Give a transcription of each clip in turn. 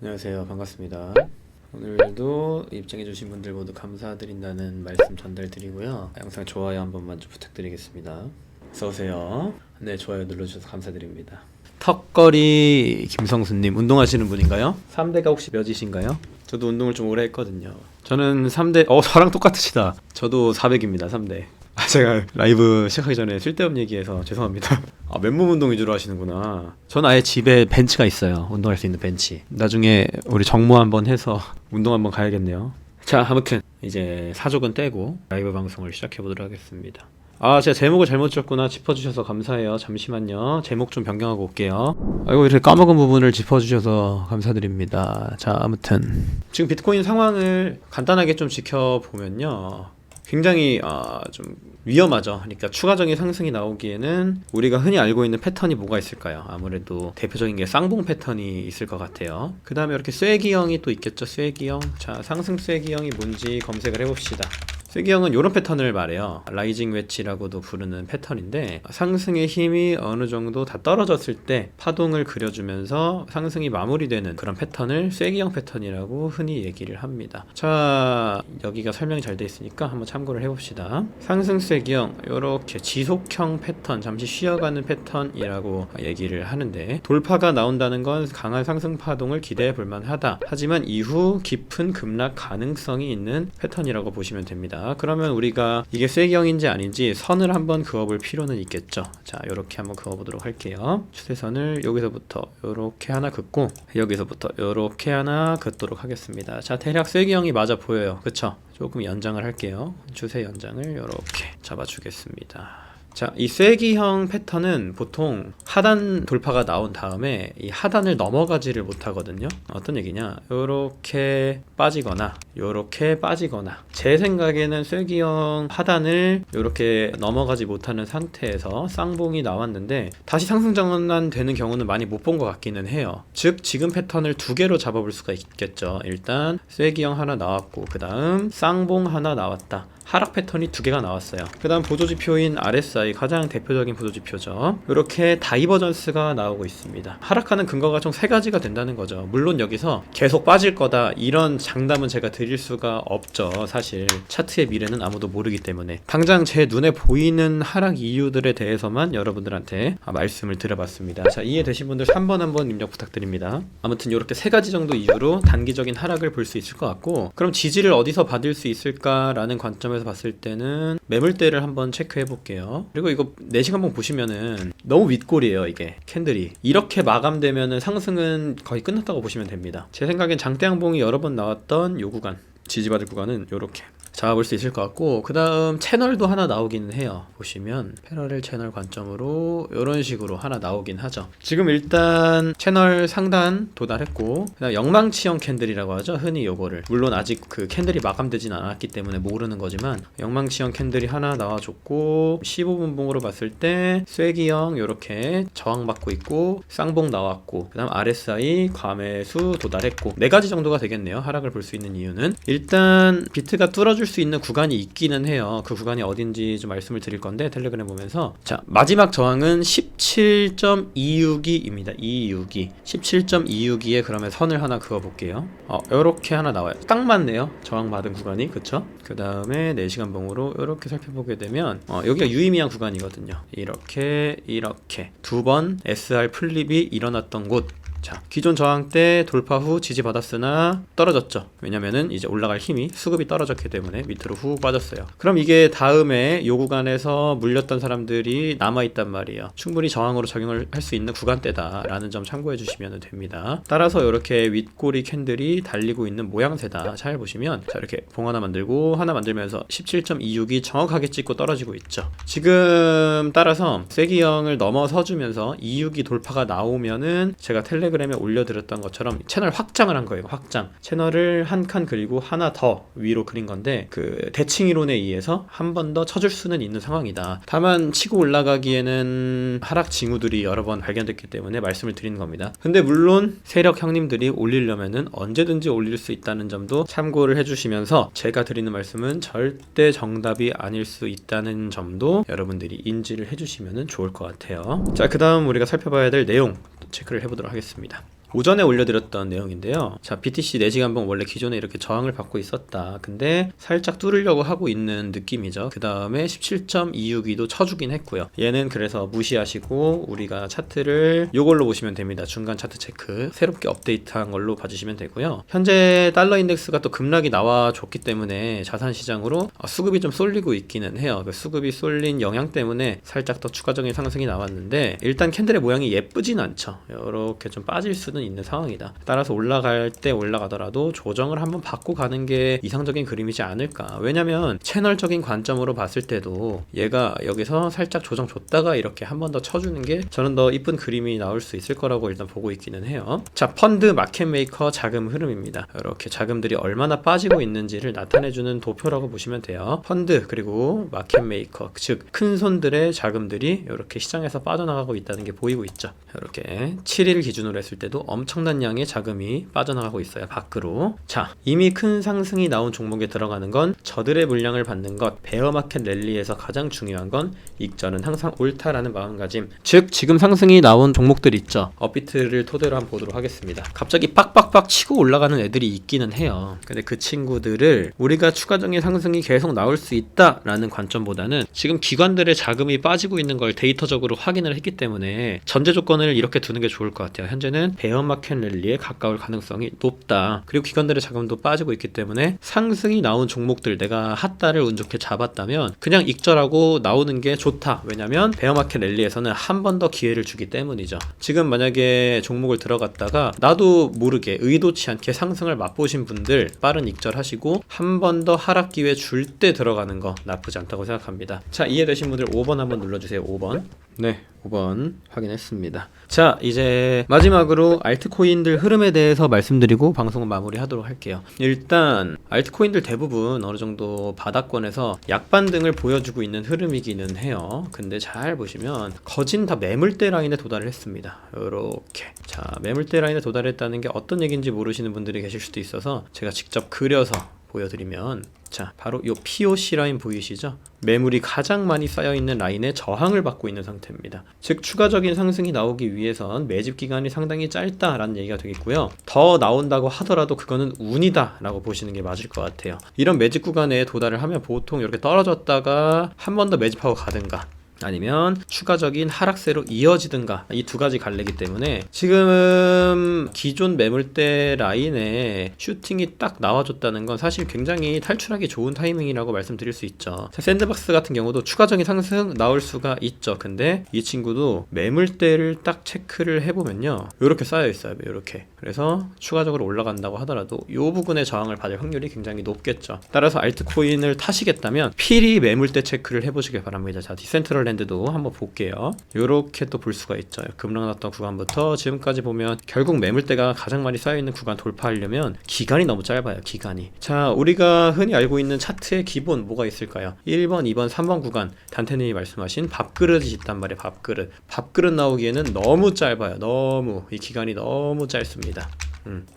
안녕하세요. 반갑습니다. 오늘도 입장해주신 분들 모두 감사드린다는 말씀 전달드리고요. 영상 좋아요 한 번만 좀 부탁드리겠습니다. 어서오세요. 네, 좋아요 눌러주셔서 감사드립니다. 턱걸이 김성수님, 운동하시는 분인가요? 3대가 혹시 몇이신가요? 저도 운동을 좀 오래 했거든요. 저는 3대, 저랑 똑같으시다. 저도 400입니다, 3대. 제가 라이브 시작하기 전에 쓸데없는 얘기해서 죄송합니다. 맨몸 운동 위주로 하시는구나. 전 아예 집에 벤치가 있어요. 운동할 수 있는 벤치. 나중에 우리 정모 한번 해서 운동 한번 가야겠네요. 자, 아무튼 이제 사족은 떼고 라이브 방송을 시작해 보도록 하겠습니다. 제가 제목을 잘못 줬구나. 짚어주셔서 감사해요. 잠시만요. 제목 좀 변경하고 올게요. 아이고, 이렇게 까먹은 부분을 짚어주셔서 감사드립니다. 자, 아무튼 지금 비트코인 상황을 간단하게 좀 지켜보면요, 굉장히 좀 위험하죠. 그러니까 추가적인 상승이 나오기에는 우리가 흔히 알고 있는 패턴이 뭐가 있을까요? 아무래도 대표적인 게 쌍봉 패턴이 있을 것 같아요. 그 다음에 이렇게 쐐기형이 또 있겠죠. 쐐기형. 자, 상승 쐐기형이 뭔지 검색을 해봅시다. 쐐기형은 이런 패턴을 말해요. 라이징 웨지라고도 부르는 패턴인데, 상승의 힘이 어느 정도 다 떨어졌을 때 파동을 그려주면서 상승이 마무리되는 그런 패턴을 쐐기형 패턴이라고 흔히 얘기를 합니다. 자, 여기가 설명이 잘 돼 있으니까 한번 참고를 해봅시다. 상승 쐐기형, 이렇게 지속형 패턴, 잠시 쉬어가는 패턴이라고 얘기를 하는데, 돌파가 나온다는 건 강한 상승 파동을 기대해 볼 만하다. 하지만 이후 깊은 급락 가능성이 있는 패턴이라고 보시면 됩니다. 그러면 우리가 이게 쐐기형인지 아닌지 선을 한번 그어볼 필요는 있겠죠. 자, 요렇게 한번 그어보도록 할게요. 추세선을 여기서부터 요렇게 하나 긋고, 여기서부터 요렇게 하나 긋도록 하겠습니다. 자, 대략 쐐기형이 맞아 보여요. 그쵸? 조금 연장을 할게요. 추세 연장을 요렇게 잡아주겠습니다. 자, 이 쐐기형 패턴은 보통 하단 돌파가 나온 다음에 이 하단을 넘어가지를 못하거든요. 어떤 얘기냐, 요렇게 빠지거나 요렇게 빠지거나, 제 생각에는 쐐기형 하단을 요렇게 넘어가지 못하는 상태에서 쌍봉이 나왔는데 다시 상승 전환 되는 경우는 많이 못 본 것 같기는 해요. 즉 지금 패턴을 두 개로 잡아볼 수가 있겠죠. 일단 쐐기형 하나 나왔고, 그 다음 쌍봉 하나 나왔다. 하락 패턴이 두 개가 나왔어요. 그 다음 보조지표인 RSI, 가장 대표적인 보조지표죠. 이렇게 다이버전스가 나오고 있습니다. 하락하는 근거가 총 세 가지가 된다는 거죠. 물론 여기서 계속 빠질 거다 이런 장담은 제가 드릴 수가 없죠. 사실 차트의 미래는 아무도 모르기 때문에 당장 제 눈에 보이는 하락 이유들에 대해서만 여러분들한테 말씀을 드려봤습니다. 자, 이해되신 분들 3번 한번 입력 부탁드립니다. 아무튼 이렇게 세 가지 정도 이유로 단기적인 하락을 볼 수 있을 것 같고, 그럼 지지를 어디서 받을 수 있을까라는 관점에서 봤을 때는 매물대를 한번 체크해 볼게요. 그리고 이거 4시간 봉 보시면은 너무 윗골이에요. 이게 캔들이 이렇게 마감되면은 상승은 거의 끝났다고 보시면 됩니다. 제 생각엔 장대양봉이 여러 번 나왔던 요 구간, 지지받을 구간은 요렇게 잡아볼 수 있을 것 같고, 그 다음 채널도 하나 나오기는 해요. 보시면 패러렐 채널 관점으로 이런 식으로 하나 나오긴 하죠. 지금 일단 채널 상단 도달했고, 그다음 영망치형 캔들이라고 하죠. 흔히 요거를, 물론 아직 그 캔들이 마감되진 않았기 때문에 모르는 거지만 영망치형 캔들이 하나 나와줬고, 15분 봉으로 봤을 때 쐐기형 요렇게 저항받고 있고, 쌍봉 나왔고, 그 다음 RSI 과매수 도달했고, 4가지 정도가 되겠네요. 하락을 볼 수 있는 이유는 일단 비트가 뚫어줄 수 있는 구간이 있기는 해요. 그 구간이 어딘지 좀 말씀을 드릴 건데, 텔레그램 보면서, 자, 마지막 저항은 17.262입니다. 262 17.262에 그러면 선을 하나 그어 볼게요. 요렇게 하나 나와요. 딱 맞네요. 저항 받은 구간이. 그쵸? 그 다음에 4시간 봉으로 요렇게 살펴보게 되면 여기가 유의미한 구간이거든요. 이렇게 두 번 SR 플립이 일어났던 곳. 자, 기존 저항대 돌파 후 지지받았으나 떨어졌죠. 왜냐면은 이제 올라갈 힘이, 수급이 떨어졌기 때문에 밑으로 훅 빠졌어요. 그럼 이게 다음에 요 구간에서 물렸던 사람들이 남아있단 말이에요. 충분히 저항으로 적용을 할 수 있는 구간대다 라는 점 참고해 주시면 됩니다. 따라서 이렇게 윗꼬리 캔들이 달리고 있는 모양새다. 잘 보시면, 자, 이렇게 봉 하나 만들고 하나 만들면서 17.262 정확하게 찍고 떨어지고 있죠. 지금 따라서 쐐기형을 넘어서 주면서 262 돌파가 나오면은 제가 텔레그램에 올려드렸던 것처럼 채널 확장을 한 거예요. 확장. 채널을 한 칸 그리고 하나 더 위로 그린 건데, 그 대칭 이론에 의해서 한 번 더 쳐줄 수는 있는 상황이다. 다만 치고 올라가기에는 하락 징후들이 여러 번 발견됐기 때문에 말씀을 드리는 겁니다. 근데 물론 세력 형님들이 올리려면은 언제든지 올릴 수 있다는 점도 참고를 해주시면서, 제가 드리는 말씀은 절대 정답이 아닐 수 있다는 점도 여러분들이 인지를 해주시면 좋을 것 같아요. 자, 그 다음 우리가 살펴봐야 될 내용 체크를 해보도록 하겠습니다. 오전에 올려드렸던 내용인데요. 자, BTC 내시간봉 원래 기존에 이렇게 저항을 받고 있었다. 근데 살짝 뚫으려고 하고 있는 느낌이죠. 그 다음에 17.262도 쳐주긴 했고요. 얘는 그래서 무시하시고 우리가 차트를 요걸로 보시면 됩니다. 중간 차트 체크 새롭게 업데이트한 걸로 봐주시면 되고요. 현재 달러 인덱스가 또 급락이 나와줬기 때문에 자산 시장으로 수급이 좀 쏠리고 있기는 해요. 그 수급이 쏠린 영향 때문에 살짝 더 추가적인 상승이 나왔는데 일단 캔들의 모양이 예쁘진 않죠. 이렇게 좀 빠질 수는 있는 상황이다. 따라서 올라갈 때 올라가더라도 조정을 한번 받고 가는 게 이상적인 그림이지 않을까. 왜냐면 채널적인 관점으로 봤을 때도 얘가 여기서 살짝 조정 줬다가 이렇게 한 번 더 쳐주는 게 저는 더 이쁜 그림이 나올 수 있을 거라고 일단 보고 있기는 해요. 자, 펀드 마켓메이커 자금 흐름입니다. 이렇게 자금들이 얼마나 빠지고 있는지를 나타내주는 도표라고 보시면 돼요. 펀드 그리고 마켓메이커, 즉 큰 손들의 자금들이 이렇게 시장에서 빠져나가고 있다는 게 보이고 있죠. 이렇게 7일 기준으로 했을 때도 엄청난 양의 자금이 빠져나가고 있어요, 밖으로. 자, 이미 큰 상승이 나온 종목에 들어가는 건 저들의 물량을 받는 것. 베어마켓 랠리에서 가장 중요한 건 익절은 항상 옳다라는 마음가짐. 즉 지금 상승이 나온 종목들 있죠. 업비트를 토대로 한번 보도록 하겠습니다. 갑자기 빡빡빡 치고 올라가는 애들이 있기는 해요. 근데 그 친구들을 우리가 추가적인 상승이 계속 나올 수 있다라는 관점보다는 지금 기관들의 자금이 빠지고 있는 걸 데이터적으로 확인을 했기 때문에 전제 조건을 이렇게 두는 게 좋을 것 같아요. 현재는 베어마켓 랠리에 가까울 가능성이 높다. 그리고 기관들의 자금도 빠지고 있기 때문에 상승이 나온 종목들 내가 핫다를 운 좋게 잡았다면 그냥 익절하고 나오는 게 좋다. 왜냐면 베어마켓 랠리에서는 한 번 더 기회를 주기 때문이죠. 지금 만약에 종목을 들어갔다가 나도 모르게 의도치 않게 상승을 맛보신 분들 빠른 익절하시고 한 번 더 하락 기회 줄 때 들어가는 거 나쁘지 않다고 생각합니다. 자, 이해되신 분들 5번 한번 눌러주세요. 5번. 네, 5번 확인했습니다. 자, 이제 마지막으로 알트코인들 흐름에 대해서 말씀드리고 방송을 마무리하도록 할게요. 일단 알트코인들 대부분 어느 정도 바닥권에서 약반등을 보여주고 있는 흐름이기는 해요. 근데 잘 보시면 거진 다 매물대 라인에 도달을 했습니다. 요렇게. 자, 매물대 라인에 도달했다는 게 어떤 얘기인지 모르시는 분들이 계실 수도 있어서 제가 직접 그려서 보여드리면, 자, 바로 요 POC 라인 보이시죠? 매물이 가장 많이 쌓여있는 라인에 저항을 받고 있는 상태입니다. 즉 추가적인 상승이 나오기 위해선 매집 기간이 상당히 짧다라는 얘기가 되겠고요. 더 나온다고 하더라도 그거는 운이다 라고 보시는 게 맞을 것 같아요. 이런 매집 구간에 도달을 하면 보통 이렇게 떨어졌다가 한 번 더 매집하고 가든가 아니면 추가적인 하락세로 이어지든가 이 두 가지 갈래기 때문에 지금 기존 매물대 라인에 슈팅이 딱 나와줬다는 건 사실 굉장히 탈출하기 좋은 타이밍이라고 말씀드릴 수 있죠. 샌드박스 같은 경우도 추가적인 상승 나올 수가 있죠. 근데 이 친구도 매물대를 딱 체크를 해보면요, 이렇게 쌓여 있어요. 이렇게. 그래서 추가적으로 올라간다고 하더라도 이 부분에 저항을 받을 확률이 굉장히 높겠죠. 따라서 알트코인을 타시겠다면 필히 매물대 체크를 해보시길 바랍니다. 자, 디센트럴랜드도 한번 볼게요. 이렇게 또 볼 수가 있죠. 급락 났던 구간부터 지금까지 보면 결국 매물대가 가장 많이 쌓여있는 구간 돌파하려면 기간이 너무 짧아요. 기간이. 자, 우리가 흔히 알고 있는 차트의 기본 뭐가 있을까요? 1번, 2번, 3번 구간 단테님이 말씀하신 밥그릇이 있단 말이에요. 밥그릇. 밥그릇 나오기에는 너무 짧아요. 너무. 이 기간이 너무 짧습니다.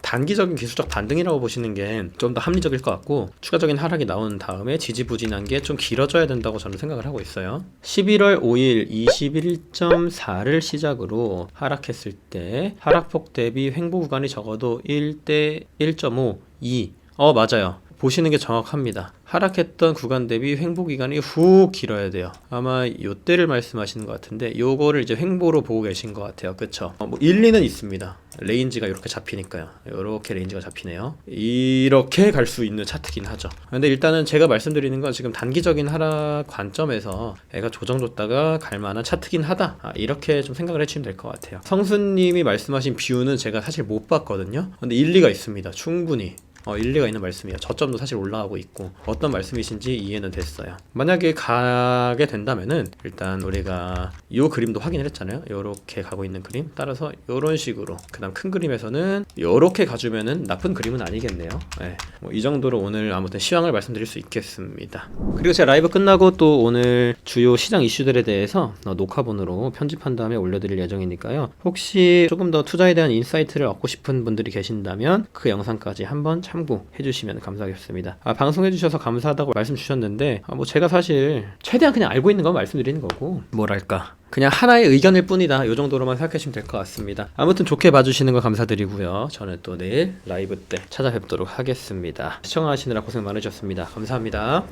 단기적인 기술적 반등이라고 보시는 게 좀 더 합리적일 것 같고, 추가적인 하락이 나온 다음에 지지부진한 게 좀 길어져야 된다고 저는 생각을 하고 있어요. 11월 5일 21.4를 시작으로 하락했을 때 하락폭 대비 횡보 구간이 적어도 1대 1.5, 2. 맞아요. 보시는 게 정확합니다. 하락했던 구간 대비 횡보 기간이 훅 길어야 돼요. 아마 요때를 말씀하시는 것 같은데 요거를 이제 횡보로 보고 계신 것 같아요. 그쵸? 뭐 일리는 있습니다. 레인지가 이렇게 잡히니까요. 이렇게 레인지가 잡히네요. 이렇게 갈 수 있는 차트긴 하죠. 근데 일단은 제가 말씀드리는 건 지금 단기적인 하락 관점에서 애가 조정 줬다가 갈 만한 차트긴 하다. 이렇게 좀 생각을 해주시면 될 것 같아요. 성수님이 말씀하신 뷰는 제가 사실 못 봤거든요. 근데 일리가 있습니다. 충분히. 일리가 있는 말씀이에요. 저점도 사실 올라가고 있고 어떤 말씀이신지 이해는 됐어요. 만약에 가게 된다면은 일단 우리가 이 그림도 확인을 했잖아요. 요렇게 가고 있는 그림 따라서 요런 식으로, 그 다음 큰 그림에서는 요렇게 가주면은 나쁜 그림은 아니겠네요. 네. 이 정도로 오늘 아무튼 시황을 말씀드릴 수 있겠습니다. 그리고 제가 라이브 끝나고 또 오늘 주요 시장 이슈들에 대해서 녹화본으로 편집한 다음에 올려드릴 예정이니까요. 혹시 조금 더 투자에 대한 인사이트를 얻고 싶은 분들이 계신다면 그 영상까지 한번 참고해 주시면 감사하겠습니다. 방송해 주셔서 감사하다고 말씀 주셨는데 뭐 제가 사실 최대한 그냥 알고 있는 건 말씀드리는 거고, 뭐랄까 그냥 하나의 의견일 뿐이다. 이 정도로만 생각하시면 될 것 같습니다. 아무튼 좋게 봐주시는 거 감사드리고요. 저는 또 내일 라이브 때 찾아뵙도록 하겠습니다. 시청하시느라 고생 많으셨습니다. 감사합니다.